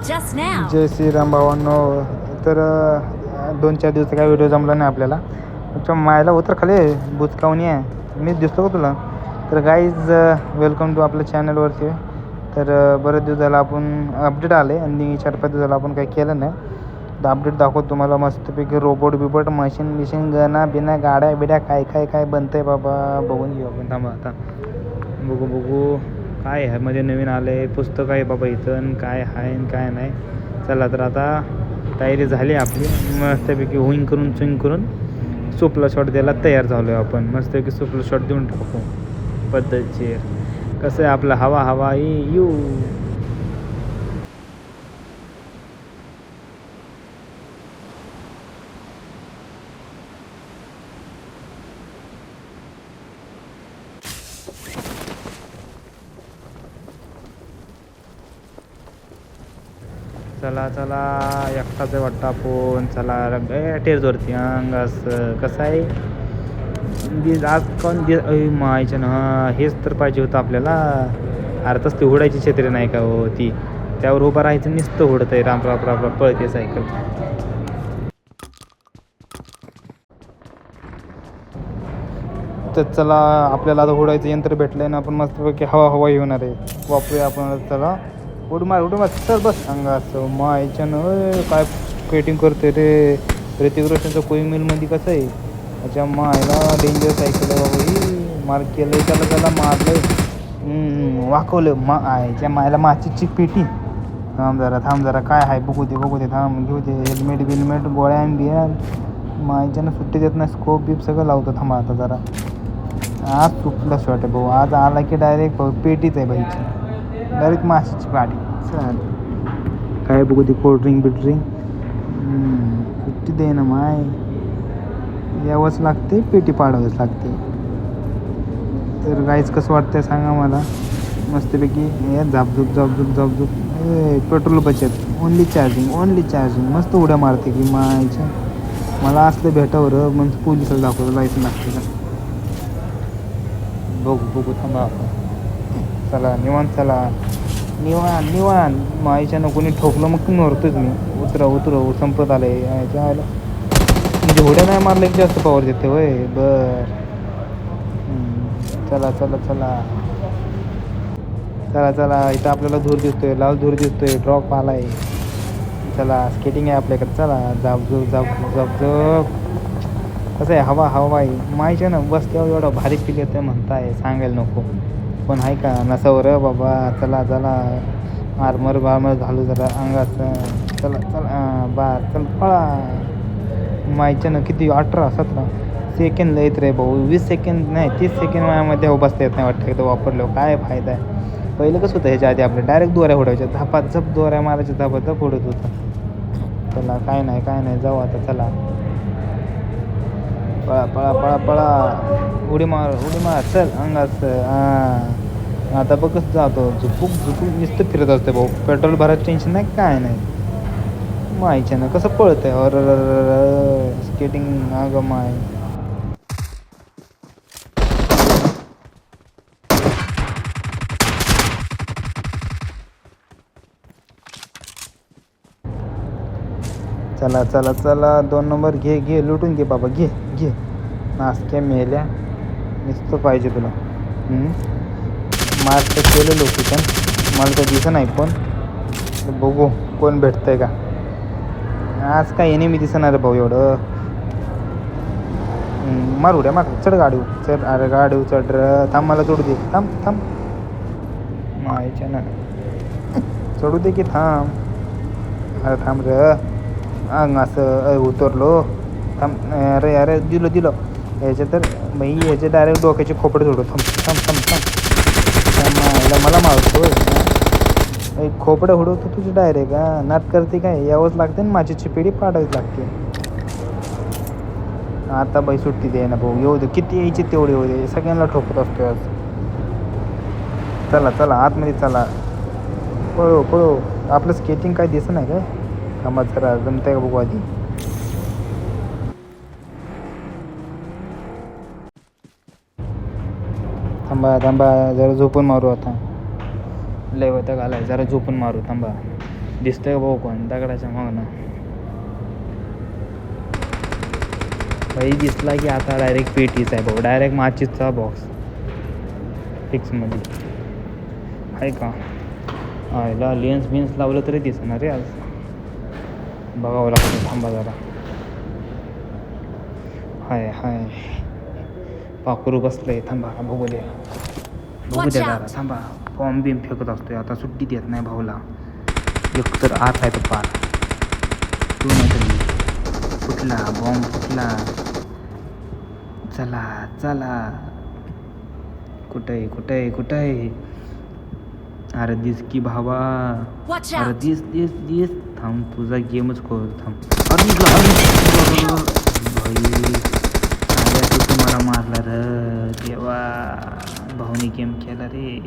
just now. जय श्रीराम भावांनो. तर 2-4 दिवस काय व्हिडिओ जमला नाही आपल्याला. तुमच्या मायला उतर खाली बुचकावणी आहे. मी दिसतो का तुला? तर गाईज वेलकम टू आपल्या चॅनलवरती. तर बरेच दिवस झाला आपण अपडेट आले आणि 4-5 दिवस झाला आपण काही केलं नाही. तर अपडेट दाखवतो तुम्हाला मस्तपैकी रोबोट बिबट मशीन गणा बिना गाड्या बिड्या काय बनतं आहे बाबा. बघून घेऊ आपण. थांबा आता बघू काय आहे मध्ये नवीन आलं आहे. पुस्तक आहे बाबा इथं काय आहे काय नाही. चला तर आता तयारी झाली आपली. मस्तपैकी हुईंग करून सुपला शॉट द्यायला तयार झालो आहे आपण. मस्तपैकी सुपला शॉट देऊन टाकू पद्धतशीर. कसं आहे आपलं हवा यू. चला एकटाच वाटतं आपण. चला टेरवरती अंग असं कसं आहे आज कोण मायच्या ना. हेच तर पाहिजे होतं आपल्याला. अर्थच ती उडायची छत्री नाही का हो ती. त्यावर उभं राहायचं नुसतं उडत आहे. राम पळते सायकल. तर चला आपल्याला आता उडायचं यंत्र भेटलं आहे ना. आपण मस्तपैकी हवा येणार आहे. वापरूया आपण. चला उड मार चल बस अंगा असं मायच्यानं. काय स्केटिंग करते रे. ऋतिक रोशनचं कोई मिलमध्ये कसं आहे त्याच्या मायला डेंजर सायकल आहे बाबा ही. मार केलं त्याला मारलं वाकवलं आयच्या मायला माचीची पेटी. थांब जरा काय आहे बघू दे थांब घेऊ दे. हेल्मेट गोळ्या बिया मायच्यानं सुट्टी देत नाही. स्कोप बीप सगळं लावतो. थांबा आता जरा. आज चुकलं शॉट आहे भाऊ. आज आला की डायरेक्ट भाऊ पेटीच आहे भाईची. डायरेक्ट माशीची पाटी. चाल काय बघू दे. कोल्ड्रिंक बिल्ड्रिंक सुट्टी दे ना माय. यावंच लागते पेटी पाडावंच लागते. तर गाईच कसं वाटतंय सांगा मला. मस्तपैकी झापझूप पेट्रोल बचत. ओनली चार्जिंग मस्त उड्या मारते की मायच्या. मला असलं भेटावर मग पोलिसाला दाखवलं लायसन लागते का. बघू थांबा आपण. चला निवान मायच्यानं कोणी ठोकलं मग तुम्ही नव्हतोच मी. उतरव संपत आलं आहे याच्या आलं. म्हणजे उड्या नाही मारलं की जास्त पावर देते होय. बरं चला इथं आपल्याला धूर दिसतोय. लाल धूर दिसतोय. ड्रॉप आलाय. चला स्केटिंग आहे आपल्याकडे. चला जाप कसं आहे हवा आहे मायच्या ना. बसल्यावर एवढा भारी फील येतं म्हणताय सांगायला नको. पण आहे का नसावर बाबा. चला आर्मर घालू जरा अंगाचं. चला चल पळा. मायच्या ना किती 18-17 सेकंड लयत रे भाऊ. 20 सेकंड नाही 30 सेकंड माझ्यामध्ये बसता येत नाही वाटतं. एकदा वापरलं काय फायदा आहे. पहिलं कसं होतं ह्याच्या आधी आपलं डायरेक्ट दोऱ्या उडायच्या. झपाझप दोऱ्या मारायच्या. झपाझप उडत होतं. चला काय नाही जाऊ आता. चला पळा उडी मार चल अंगाच. आता बघ कसं जातो. झुपूक नुसतं फिरत असते भाऊ. पेट्रोल भरायचं टेन्शन नाही काय नाही. मायच्या ना कसं पळतंय. स्केटिंग अगं माय. चला 2 नंबर घे लुटून घे बाबा. घे नासक्या मेल्या. नुसतं पाहिजे तुला. मार्क केलं लोकेशन. मला तर दिसत नाही पण. बघू कोण भेटतंय का. आज काय येणे मी दिसणार भाऊ एवढं. मार चढ गाडीवर चढ. अरे गाडीवर चढ र. थांब मला चढू दे. थांब मायच्या ना. चढू दे की थांब. अरे थांब र. असं उतरलो. थांब अरे दिलं ह्याच्या तर बाई. ह्याचे डायरेक्ट डोक्याचे खोपडे सोडो. थांब मला मारतो. खोपडे उडवतो तुझी डायरेक्ट. नाट करते काय. यावंच लागते ना. माझी चिपेडी पाडावीच लागते. आता बाई सुट्टी दे ना भाऊ. येऊ दे किती यायची तेवढी येऊ दे. सगळ्यांना ठोकत असतो आज. चला आतमध्ये चला. पळो आपलं स्केटिंग काय दिसत नाही काय. थांबा जरा जमतंय का बघू आधी. थांबा जरा झोपून मारू आता. लय होतं घालाय. जरा झोपून मारू थांबा. दिसतंय का भाऊ कोण दगडाच्या मागणं? भाई दिसला की आता डायरेक्ट पेटीच आहे भाऊ, डायरेक्ट माचीसचा बॉक्स फिक्समध्ये आहे का? आयला लेन्स बिन्स लावलं तरी दिसणार रे आज, बघावं लागतं. थांबा जरा. हाय हाय पाखरू बसलंय, थांबा बघू द्या बघू द्या जरा, थांबा. बॉम्ब बिम फेकत असतोय आता, सुट्टी देत नाही भाऊला. एक तर आत आहे तो पार, तू नाही तरी फुटला बॉम्ब फुटला. चला चला, कुठे कुठे कुठे? अरे दिस की भावा, अरे दिस दिस दिस. थांब तुझा गेमच करू थांब. अरे भाई तू तुम्हाला मारला रे देवा, भाऊनी गेम केला रे.